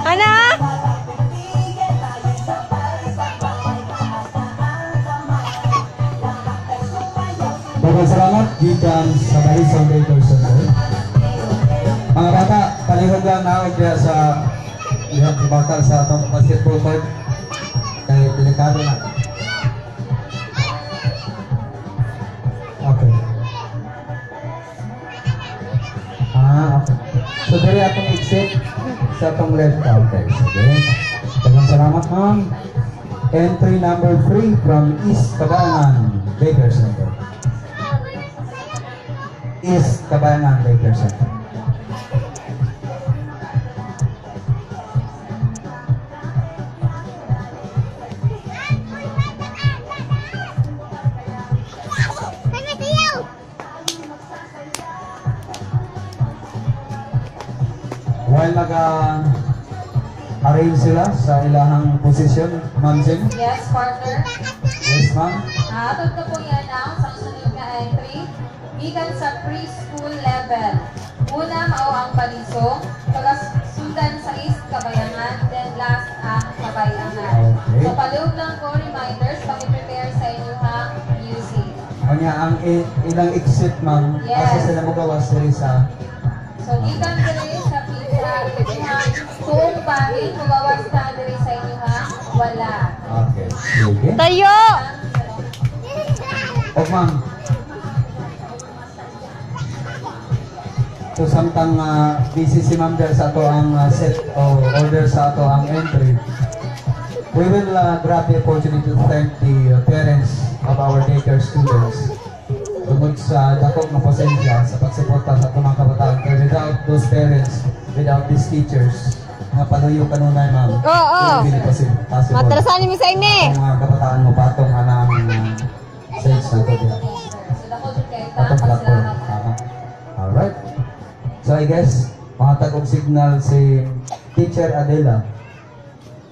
Ano? Daghang salamat gikan sa Marisol Lakers Center. Mga bata, palihog lang na diya sa diha bakal sa atong basketball court. Kay delikado na. Okay. Okay. So diri atong exit sa atong left counter. Sige. Daghang salamat ma'am. Entry number 3 from East Cabanan, Lakers Center. East Cabanan, Lakers Center. While nag-arrange sila sa ilahang posisyon, Ma'am Jen? Yes, partner. Yes, ma'am? Atod na po i-announce ang sunod na entry. Gikan sa preschool level. Una, mao ang Balisong. Pagkasundan sa East Kabayanan. Then last, ang Kabayanan. Okay. So, palihog lang ko reminders pag-prepare sa inyong music. Kanya ang ilang exit, ma'am, Yes. asa sila magawas diri sa So, gikan diri sa inyong kung bakit mabawas na diri sa inyong wala. Okay. Sige. Tayo! O, ma'am. So, samtang busy si ma'am dahil sa ato ang set o order sa ato ang entry, we will grab the opportunity to thank the parents of our daycare students tungkol sa dakok na pasensya sa pagsuporta sa ato mga kabataan. Pero without those parents, without these teachers, nga panuyo kanunay, ma'am, Oo. hindi possible. Matrasan mo sa ini. Ang mga kabataan mo patong anang sense na ito diya. So, dako dyan kayo ta. Atong platform. Pasalamat. Tama. Alright. So I guess, makatag og signal si Teacher Adela,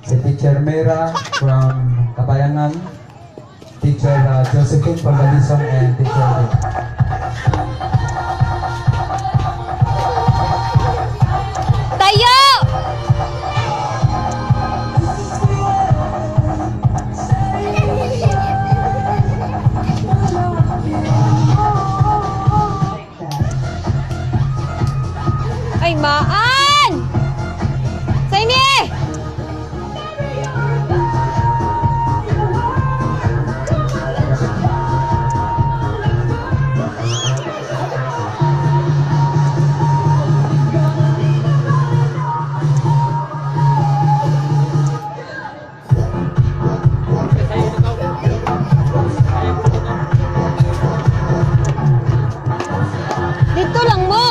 si Teacher Mera from Kabayanan, Teacher Josephine from Balisong, and Teacher Lee. Tayo! Ay, maan! Sa ini! Dito lang mo!